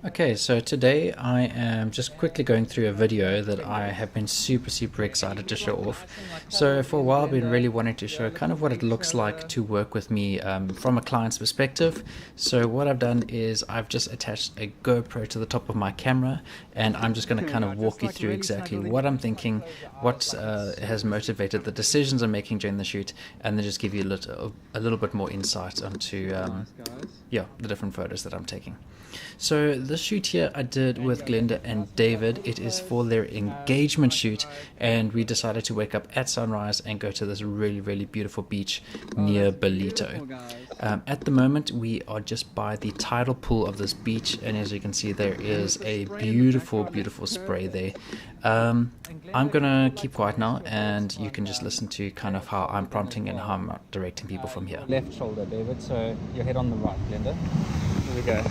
Okay, so today I am just quickly going through a video that I have been super excited to show off. So for a while I've been really wanting to show kind of what it looks like to work with me from a client's perspective. So what I've done is I've just attached a GoPro to the top of my camera, and I'm just going to kind of walk you through exactly what I'm thinking, what has motivated the decisions I'm making during the shoot, and then just give you a little bit more insight onto the different photos that I'm taking. So this shoot here I did with Glenda and David. It is for their engagement shoot, and we decided to wake up at sunrise and go to this really beautiful beach near Belito. At the moment we are just by the tidal pool of this beach, and as you can see there is a beautiful spray there. I'm gonna keep quiet now, and you can just listen to kind of how I'm prompting and how I'm directing people from here. Left shoulder, David, so your head on the right, Glenda. Here we go.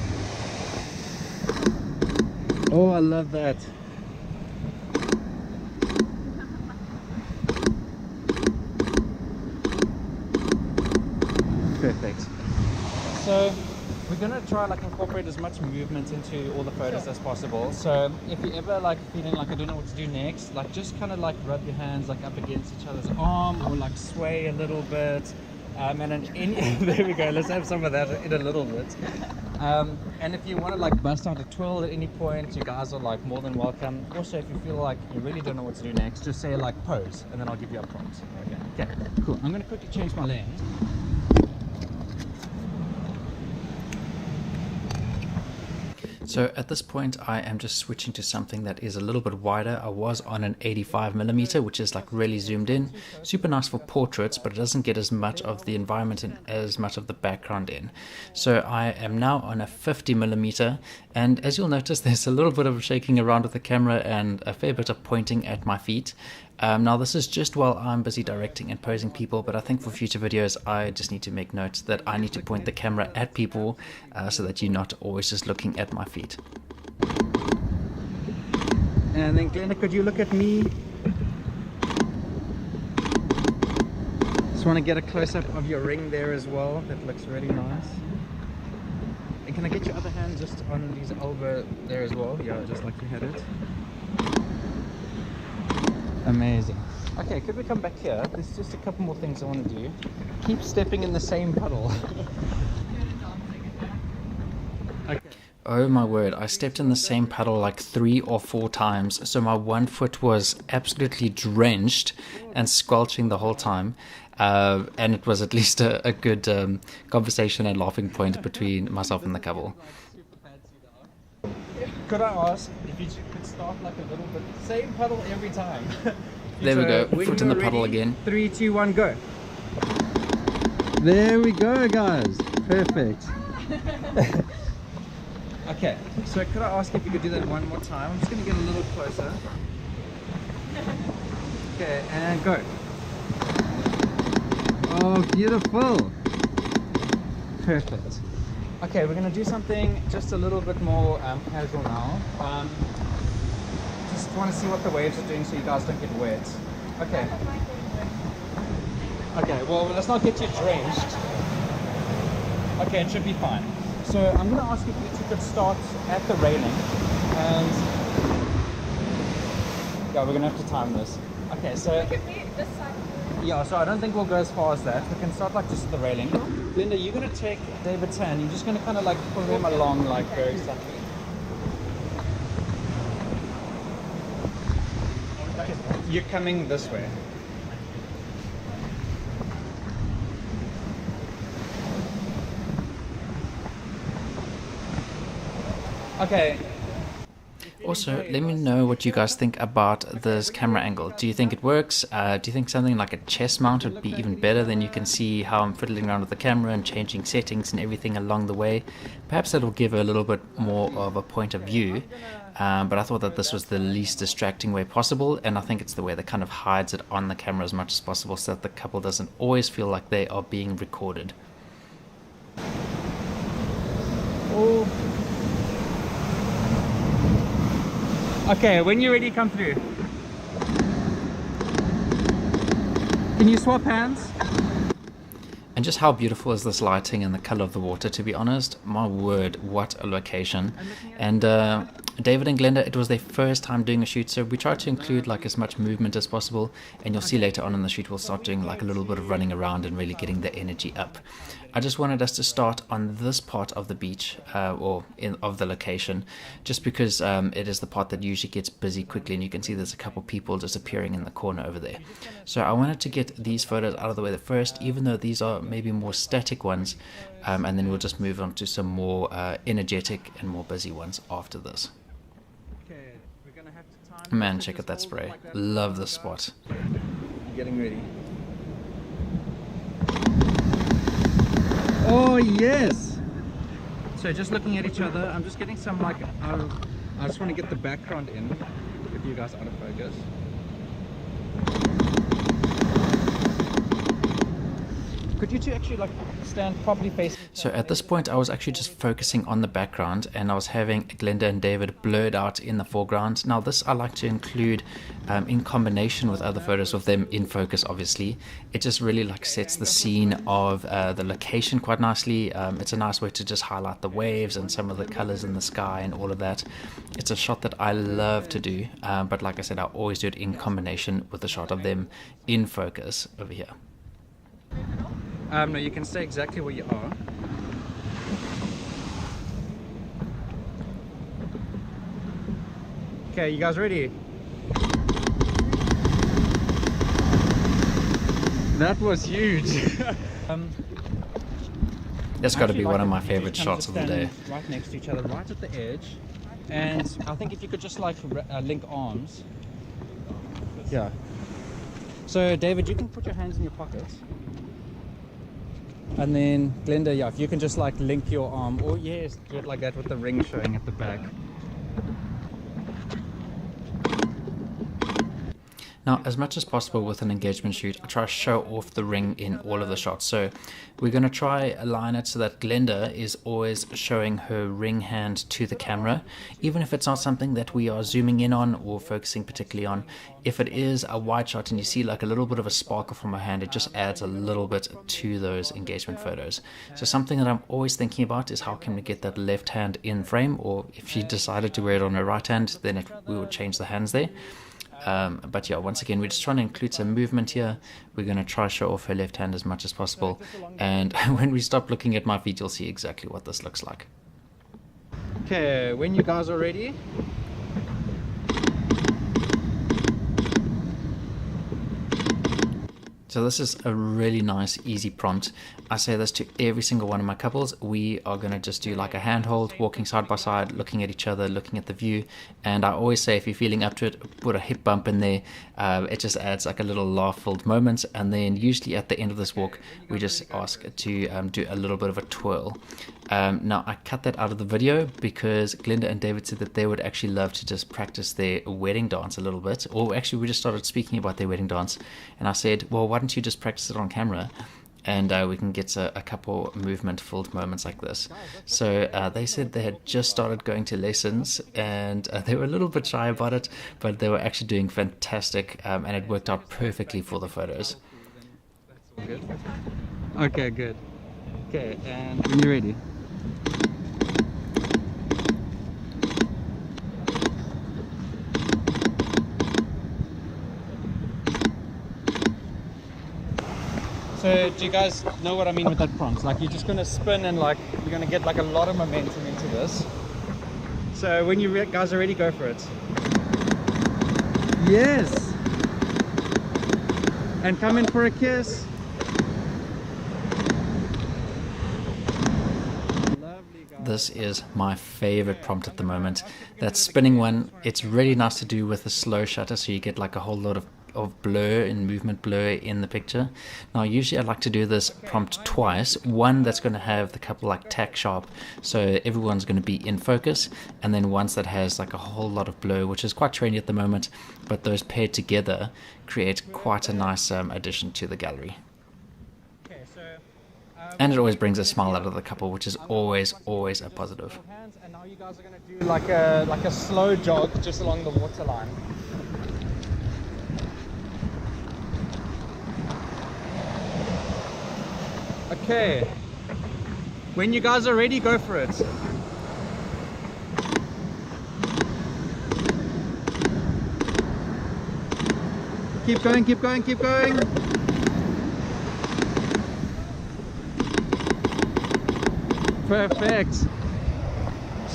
Oh, I love that. Perfect. So we're gonna try incorporate as much movement into all the photos as possible. So if you ever feeling I don't know what to do next, just kind of rub your hands up against each other's arm, or sway a little bit. And then there we go. Let's have some of that in a little bit. And if you want to bust out a twirl at any point, you guys are more than welcome. Also, if you feel you really don't know what to do next, just say pose, and then I'll give you a prompt. Okay, cool. I'm going to quickly change my lens. So at this point I am just switching to something that is a little bit wider. I was on an 85mm, which is really zoomed in, super nice for portraits, but it doesn't get as much of the environment and as much of the background in. So I am now on a 50mm, and as you'll notice there's a little bit of shaking around with the camera and a fair bit of pointing at my feet. Now this is just while I'm busy directing and posing people, but I think for future videos I just need to make note that I need to point the camera at people so that you're not always just looking at my feet. And then Glenda, could you look at me? Just want to get a close-up of your ring there as well. That looks really nice. And can I get your other hand just on his elbow there as well? Yeah, just like you had it. Amazing. Okay, could we come back here? There's just a couple more things I want to do. Keep stepping in the same puddle. Okay. Oh my word, I stepped in the same puddle 3 or 4 times, so my one foot was absolutely drenched and squelching the whole time. And it was at least a good conversation and laughing point between myself and the couple. Could I ask if you could start a little bit, same puddle every time? There we go, foot in the puddle again. 3, 2, 1, go. There we go, guys. Perfect. Okay, so could I ask if you could do that one more time? I'm just going to get a little closer. Okay, and go. Oh, beautiful. Perfect. Okay, we're going to do something just a little bit more casual now. Just want to see what the waves are doing so you guys don't get wet. Okay. Okay, well, let's not get you drenched. Okay, it should be fine. So I'm going to ask if you two could start at the railing, and yeah, we're going to have to time this. Okay, so yeah, so I don't think we'll go as far as that. We can start just at the railing. Linda, you're going to take David's hand. You're just going to kind of pull him along very subtly. Okay, you're coming this way. Okay. Also, let me know what you guys think about this camera angle. Do you think it works? Do you think something like a chest mount would be even better? Then you can see how I'm fiddling around with the camera and changing settings and everything along the way. Perhaps that'll give a little bit more of a point of view. But I thought that this was the least distracting way possible, and I think it's the way that kind of hides it on the camera as much as possible so that the couple doesn't always feel like they are being recorded. Oh. Okay, when you're ready, come through. Can you swap hands? And just how beautiful is this lighting and the color of the water, to be honest. My word, what a location. And David and Glenda, it was their first time doing a shoot, so we tried to include like as much movement as possible, and you'll see later on in the shoot we'll start doing like a little bit of running around and really getting the energy up. I just wanted us to start on this part of the beach of the location, just because it is the part that usually gets busy quickly, and you can see there's a couple people disappearing in the corner over there. So I wanted to get these photos out of the way first, even though these are maybe more static ones, and then we'll just move on to some more energetic and more busy ones after this. Okay, we're gonna have to time. Man, check out that spray. Love this spot. Getting ready. Oh yes! So just looking at each other, I'm just getting some like, I just want to get the background in, with you guys out of focus. Could you two actually like stand properly facing? So at this point I was actually just focusing on the background, and I was having Glenda and David blurred out in the foreground. Now this I like to include in combination with other photos of them in focus, obviously. It just really like sets the scene of the location quite nicely. It's a nice way to just highlight the waves and some of the colors in the sky and all of that. It's a shot that I love to do, but like I said, I always do it in combination with the shot of them in focus over here. No, you can stay exactly where you are. Okay, you guys ready? That was huge. That's got to be one of my favorite shots of the day. Right next to each other, right at the edge. And I think if you could just like link arms. Yeah. So David, you can put your hands in your pockets. And then Glenda, yeah, if you can just like link your arm, or yes, do it like that with the ring showing at the back. Now, as much as possible with an engagement shoot, I try to show off the ring in all of the shots. So we're going to try align it so that Glenda is always showing her ring hand to the camera, even if it's not something that we are zooming in on or focusing particularly on. If it is a wide shot and you see like a little bit of a sparkle from her hand, it just adds a little bit to those engagement photos. So something that I'm always thinking about is how can we get that left hand in frame, or if she decided to wear it on her right hand, then we would change the hands there. But yeah, once again, we're just trying to include some movement here. We're going to try to show off her left hand as much as possible, and when we stop looking at my feet, you'll see exactly what this looks like. Okay, when you guys are ready. So this is a really nice, easy prompt. I say this to every single one of my couples. We are going to just do like a handhold, walking side by side, looking at each other, looking at the view. And I always say, if you're feeling up to it, put a hip bump in there. It just adds like a little laugh-filled moment. And then usually at the end of this walk, we just ask to do a little bit of a twirl. Now, I cut that out of the video because Glenda and David said that they would actually love to just practice their wedding dance a little bit. Or actually, we just started speaking about their wedding dance. And I said, well, why don't you just practice it on camera? And we can get a couple movement-filled moments like this. So they said they had just started going to lessons, and they were a little bit shy about it, but they were actually doing fantastic, and it worked out perfectly for the photos. Good. Okay, good. Okay, and when you're ready. So do you guys know what I mean with that prompt? Like you're just going to spin and like you're going to get like a lot of momentum into this. So when you guys are ready, go for it. Yes! And come in for a kiss. This is my favorite prompt at the moment. That spinning one, it's really nice to do with a slow shutter, so you get like a whole lot of blur and movement blur in the picture. Now usually I like to do this prompt twice. One that's going to have the couple like tack sharp, so everyone's going to be in focus, and then once that has like a whole lot of blur, which is quite trendy at the moment, but those paired together create quite a nice addition to the gallery. And it always brings a smile out of the couple, which is always a positive. And now you guys are going to do like a slow jog just along the waterline. Okay. When you guys are ready, go for it. Keep going, keep going, keep going. Perfect.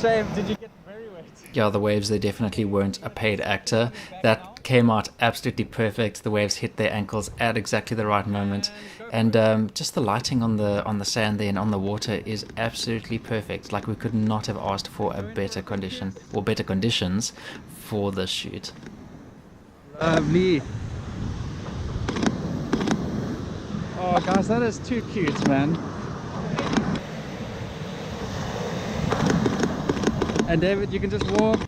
Shame, did you get very wet? Yeah, the waves, they definitely weren't a paid actor. That came out absolutely perfect. The waves hit their ankles at exactly the right moment. And just the lighting on the sand there and on the water is absolutely perfect. Like, we could not have asked for a better condition or better conditions for this shoot. Lovely. Oh guys, that is too cute, man. And David, you can just walk.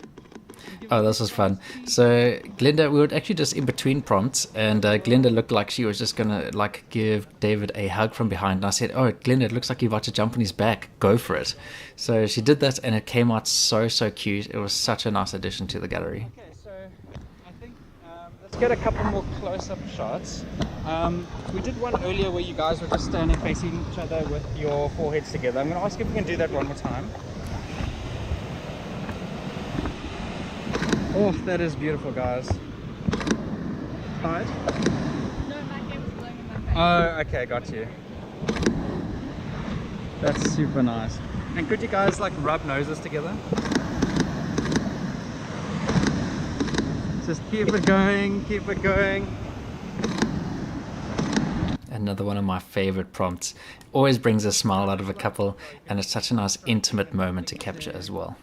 Oh, this was fun. So Glenda, we were actually just in between prompts, and Glenda looked like she was just gonna like give David a hug from behind. And I said, "Oh, Glenda, it looks like you're about to jump on his back. Go for it." So she did that, and it came out so cute. It was such a nice addition to the gallery. Okay, so I think let's get a couple more close-up shots. We did one earlier where you guys were just standing facing each other with your foreheads together. I'm going to ask if we can do that one more time. Oh, that is beautiful, guys. Tired? No, my hair was blowing in my face. Oh, okay, got you. That's super nice. And could you guys like rub noses together? Just keep it going, keep it going. Another one of my favorite prompts. Always brings a smile out of a couple, and it's such a nice intimate moment to capture as well.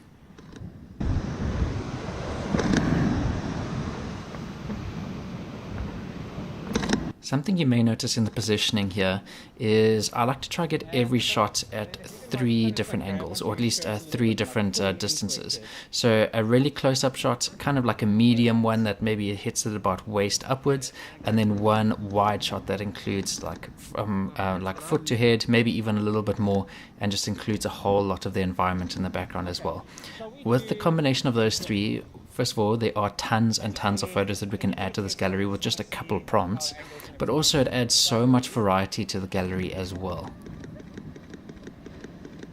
Something you may notice in the positioning here is I like to try get every shot at 3 different angles, or at least 3 different distances. So a really close-up shot, kind of like a medium one that maybe hits it about waist upwards, and then one wide shot that includes like from like foot to head, maybe even a little bit more, and just includes a whole lot of the environment in the background as well. With the combination of those 3, first of all, there are tons and tons of photos that we can add to this gallery with just a couple of prompts, but also it adds so much variety to the gallery as well.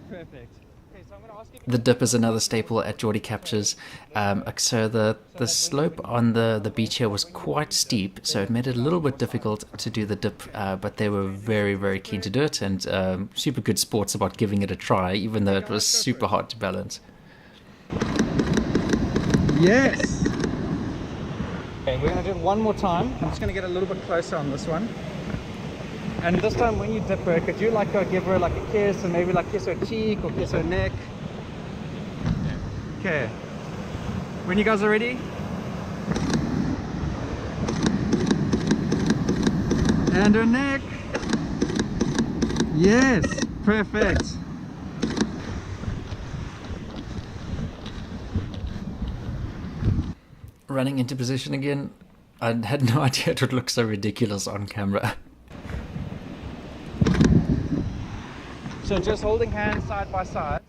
Perfect. Okay, so I'm going to ask you. The dip is another staple at Geordie Captures. So the slope on the beach here was quite steep, so it made it a little bit difficult to do the dip, but they were very keen to do it, and super good sports about giving it a try, even though it was super hard to balance. Yes! Okay, we're going to do it one more time. I'm just going to get a little bit closer on this one. And this time when you dip her, could you like give her like a kiss, and maybe like kiss her cheek or kiss her neck? Okay. When you guys are ready? And her neck. Yes, perfect. Running into position again, I had no idea it would look so ridiculous on camera. So just holding hands side by side.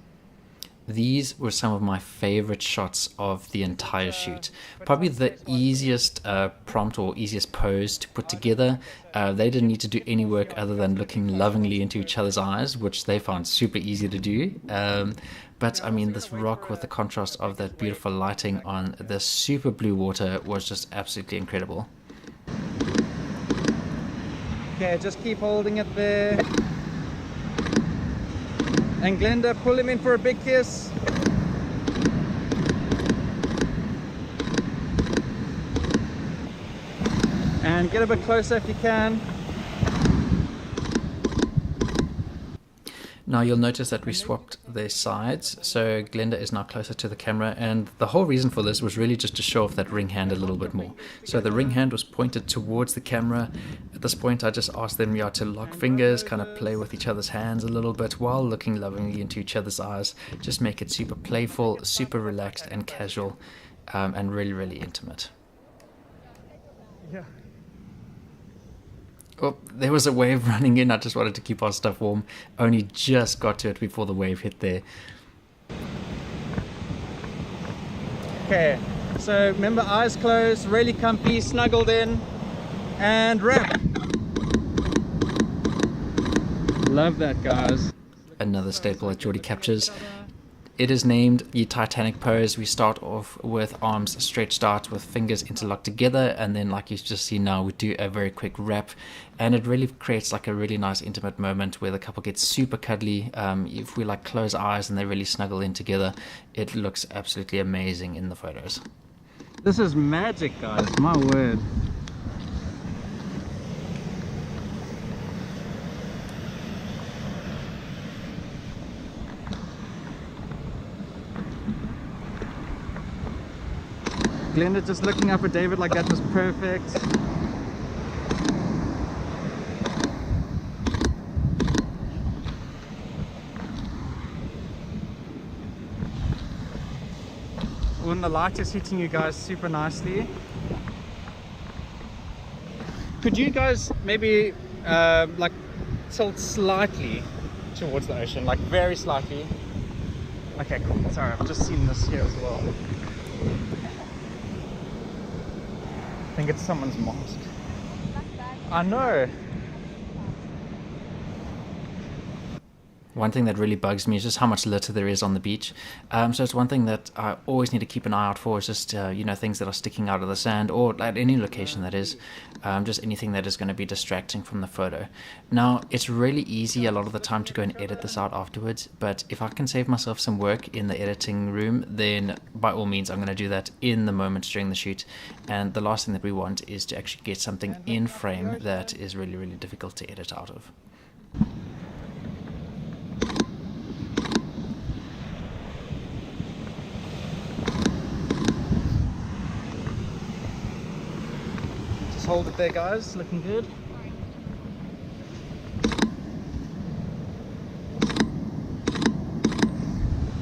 These were some of my favorite shots of the entire shoot. Probably the easiest prompt or easiest pose to put together. They didn't need to do any work other than looking lovingly into each other's eyes, which they found super easy to do. But I mean, this rock with the contrast of that beautiful lighting on the super blue water was just absolutely incredible. Okay, just keep holding it there. And Glenda, pull him in for a big kiss. And get a bit closer if you can. Now you'll notice that we swapped their sides, so Glenda is now closer to the camera, and the whole reason for this was really just to show off that ring hand a little bit more. So the ring hand was pointed towards the camera. At this point I just asked them to lock fingers, kind of play with each other's hands a little bit while looking lovingly into each other's eyes. Just make it super playful, super relaxed and casual, and really intimate. Yeah. Oh, there was a wave running in. I just wanted to keep our stuff warm. Only just got to it before the wave hit there. Okay, so remember, eyes closed, really comfy, snuggled in, and wrap. Love that, guys. Another staple that Geordie captures. It is named the Titanic pose. We start off with arms stretched out with fingers interlocked together, and then like you just see now, we do a very quick wrap, and it really creates like a really nice intimate moment where the couple gets super cuddly. If we like close eyes and they really snuggle in together, it looks absolutely amazing in the photos. This is magic, guys, my word. Glenda just looking up at David like that was perfect. When the light is hitting you guys super nicely. Could you guys maybe like tilt slightly towards the ocean, like very slightly? Okay, cool. Sorry, I've just seen this here as well. I think it's someone's mask. I know. One thing that really bugs me is just how much litter there is on the beach. So it's one thing that I always need to keep an eye out for, is just, you know, things that are sticking out of the sand, or at any location that is, just anything that is going to be distracting from the photo. Now, it's really easy a lot of the time to go and edit this out afterwards, but if I can save myself some work in the editing room, then by all means I'm going to do that in the moment during the shoot. And the last thing that we want is to actually get something in frame that is really, really difficult to edit out of. Hold it there, guys. Looking good.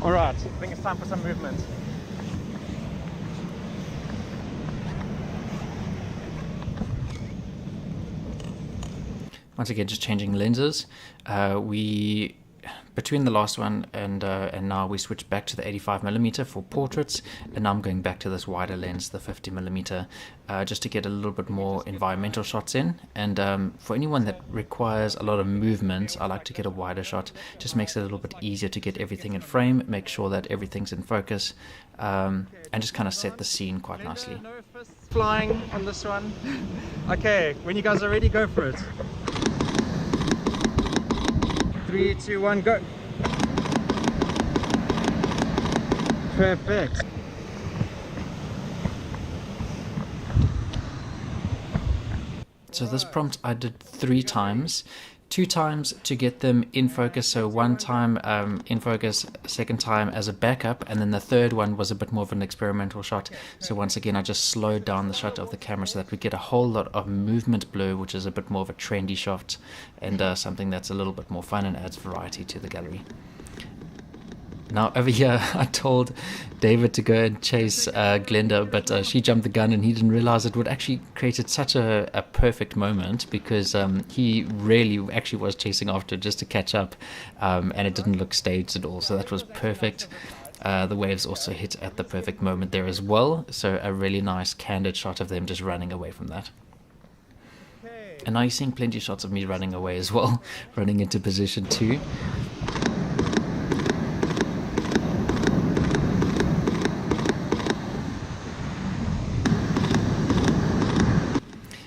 All right, I think it's time for some movement. Once again, just changing lenses. Between the last one and now we switched back to the 85mm for portraits, and now I'm going back to this wider lens, the 50mm, just to get a little bit more environmental shots in. And for anyone that requires a lot of movement, I like to get a wider shot. Just makes it a little bit easier to get everything in frame, make sure that everything's in focus, and just kind of set the scene quite nicely. No fists flying on this one. Okay, when you guys are ready, go for it. 3, 2, 1, go. Perfect. So this prompt I did 3 times. 2 times to get them in focus, so 1 time in focus, 2nd time as a backup, and then the 3rd one was a bit more of an experimental shot. So once again I just slowed down the shot of the camera so that we get a whole lot of movement blur, which is a bit more of a trendy shot, and something that's a little bit more fun and adds variety to the gallery. Now over here I told David to go and chase Glenda, but she jumped the gun and he didn't realize it would actually created such a perfect moment, because he really actually was chasing after just to catch up, and it didn't look staged at all, so that was perfect. The waves also hit at the perfect moment there as well, so a really nice candid shot of them just running away from that. And now you're seeing plenty of shots of me running away as well, running into position 2.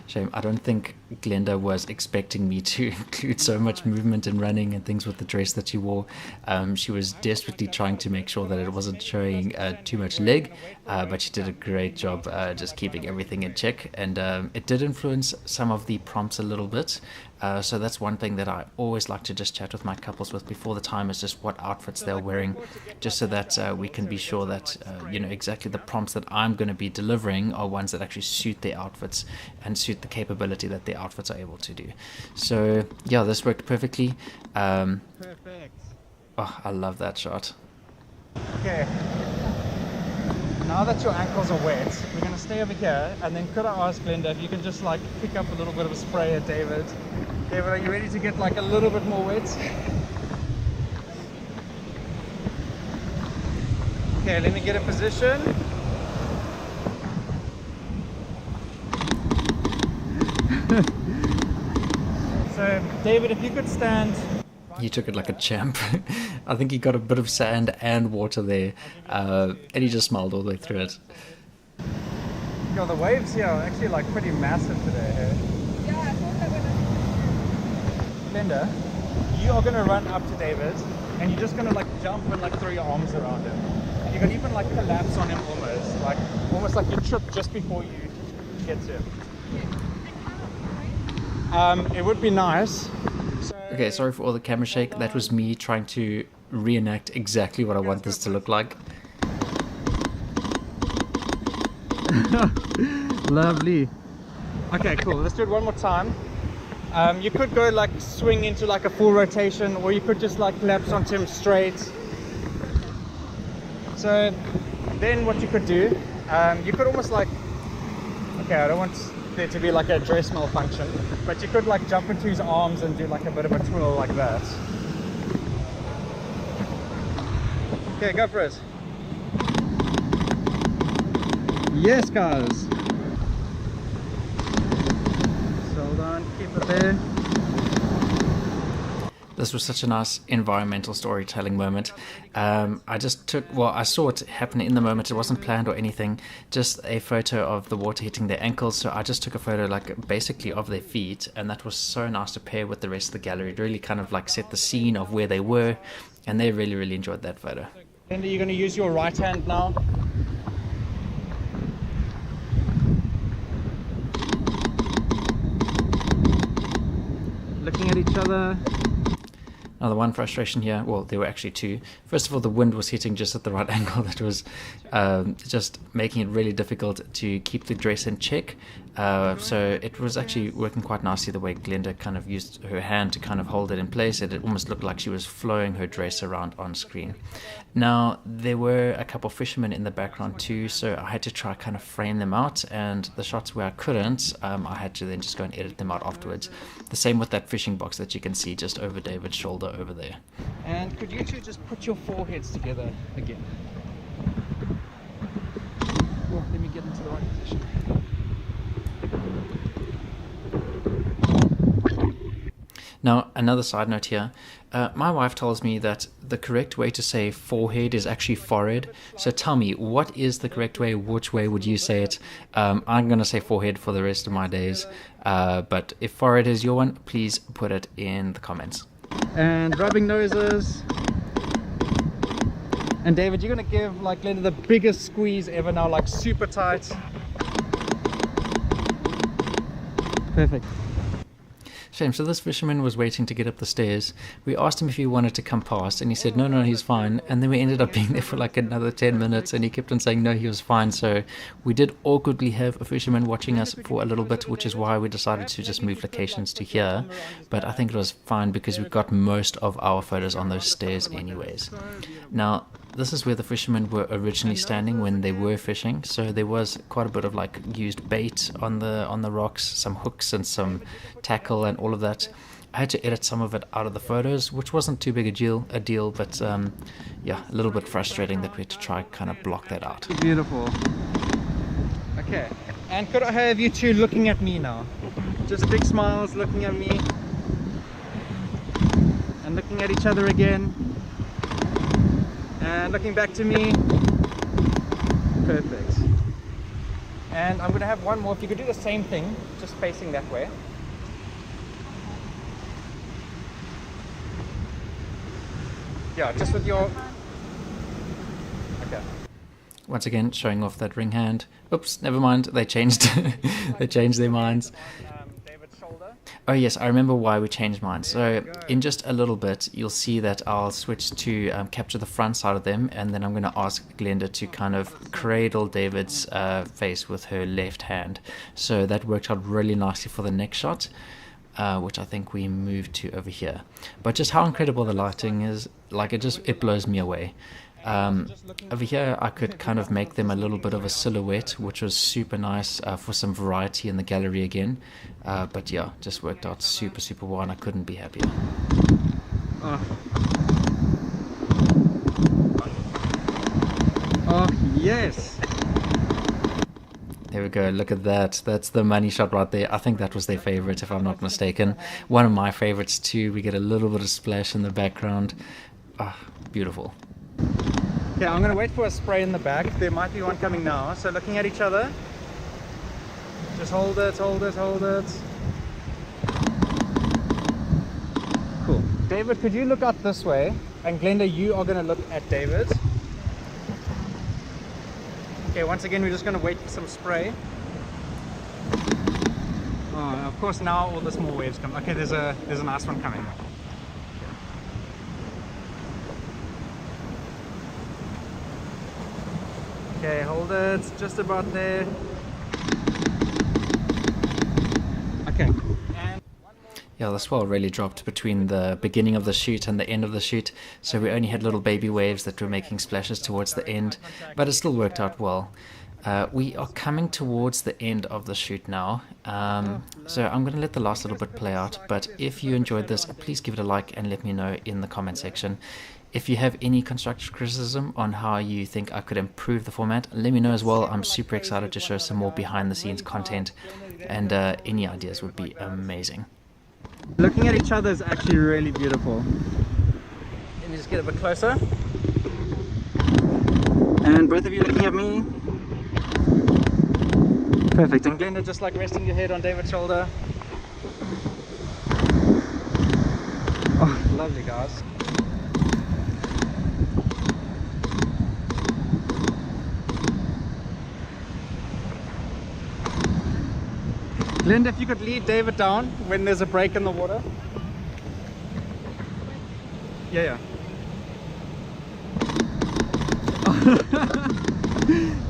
Shame, I don't think Glenda was expecting me to include so much movement and running and things with the dress that she wore. She was desperately trying to make sure that it wasn't showing too much leg, but she did a great job just keeping everything in check, and it did influence some of the prompts a little bit. So that's one thing that I always like to just chat with my couples with before the time, is just what outfits they're wearing, just so that we can be sure that you know exactly the prompts that I'm going to be delivering are ones that actually suit their outfits and suit the capability that their outfits are able to do. So yeah, this worked perfectly. Perfect. Oh, I love that shot. Okay. Now that your ankles are wet, we're going to stay over here, and then could I ask Glenda if you can just like pick up a little bit of a spray at David. David, are you ready to get like a little bit more wet? Okay, let me get a position. So David, if you could stand He took it like a champ. I think he got a bit of sand and water there, and he just smiled all the way through it. Yo, the waves here are actually like pretty massive today. Hey? Yeah, I thought that when Linda, you are gonna run up to David, and you're just gonna like jump and like throw your arms around him. And you can even like collapse on him almost like you trip just before you get to him. It would be nice. Okay, sorry for all the camera shake. That was me trying to reenact exactly what I want this to look like. Lovely. Okay, cool. Let's do it one more time. You could go like swing into like a full rotation, or you could just like collapse onto him straight. So then what you could do, you could almost like, okay, I don't want there to be like a dress malfunction, but you could like jump into his arms and do like a bit of a twirl like that. Okay, go for it. Yes, guys. Hold on, keep it there. This was such a nice environmental storytelling moment. I just took, well, I saw it happen in the moment. It wasn't planned or anything, just a photo of the water hitting their ankles. So I just took a photo like basically of their feet, and that was so nice to pair with the rest of the gallery. It really kind of like set the scene of where they were, and they really, really enjoyed that photo. Linda, you're going to use your right hand now. Looking at each other. Now the one frustration here, well, there were actually two. First of all, the wind was hitting just at the right angle. That was just making it really difficult to keep the dress in check. So it was actually working quite nicely the way Glenda kind of used her hand to kind of hold it in place. It almost looked like she was flowing her dress around on screen. Now, there were a couple of fishermen in the background too, so I had to try kind of frame them out, and the shots where I couldn't, I had to then just go and edit them out afterwards. The same with that fishing box that you can see just over David's shoulder over there. And could you two just put your foreheads together again? Oh, let me get into the right position. Now, another side note here. My wife tells me that the correct way to say forehead is actually forehead. So tell me, what is the correct way? Which way would you say it? I'm going to say forehead for the rest of my days. But if forehead is your one, please put it in the comments. And rubbing noses. And David, you're going to give like Glenda the biggest squeeze ever now, like super tight. Perfect. Shame. So this fisherman was waiting to get up the stairs. We asked him if he wanted to come past, and he said no, he's fine. And then we ended up being there for like another 10 minutes, and he kept on saying no, he was fine. So we did awkwardly have a fisherman watching us for a little bit, which is why we decided to just move locations to here. But I think it was fine because we got most of our photos on those stairs anyways. Now, this is where the fishermen were originally standing when they were fishing, so there was quite a bit of like used bait on the rocks, some hooks and some tackle and all of that. I had to edit some of it out of the photos, which wasn't too big a deal, but yeah, a little bit frustrating that we had to try kind of block that out. Beautiful. Okay, and could I have you two looking at me now? Just big smiles, looking at me and looking at each other again. And looking back to me. Perfect. And I'm going to have one more. If you could do the same thing, just facing that way. Yeah, just with your... Okay. Once again, showing off that ring hand. Oops, never mind. They changed. They changed their minds. David's shoulder. Oh yes, I remember why we changed mine. So in just a little bit, you'll see that I'll switch to capture the front side of them, and then I'm going to ask Glenda to kind of cradle David's face with her left hand. So that worked out really nicely for the next shot, which I think we moved to over here. But just how incredible the lighting is, like it blows me away. Over here I could kind of make them a little bit of a silhouette, which was super nice for some variety in the gallery again, but yeah, just worked out super well, and I couldn't be happier. Oh yes. There we go. Look at that. That's the money shot right there. I think that was their favorite, if I'm not mistaken. One of my favorites too. We get a little bit of splash in the background. Ah, beautiful. Okay, I'm gonna wait for a spray in the back. There might be one coming now. So looking at each other. Just hold it, hold it, hold it. Cool. David, could you look out this way? And Glenda, you are gonna look at David. Okay, once again, we're just going to wait for some spray. Oh, of course, now all the small waves come. Okay, there's a nice one coming. Okay, hold it. Just about there. Okay. Yeah, the swell really dropped between the beginning of the shoot and the end of the shoot, so we only had little baby waves that were making splashes towards the end, but it still worked out well. We are coming towards the end of the shoot now, so I'm going to let the last little bit play out, but if you enjoyed this, please give it a like and let me know in the comment section. If you have any constructive criticism on how you think I could improve the format, let me know as well. I'm super excited to show some more behind the scenes content, and any ideas would be amazing. Looking at each other is actually really beautiful. Let me just get a bit closer. And both of you looking at me. Perfect. And Glenda, just like resting your head on David's shoulder. Oh, lovely, guys. Glenda, if you could lead David down when there's a break in the water. Yeah, yeah.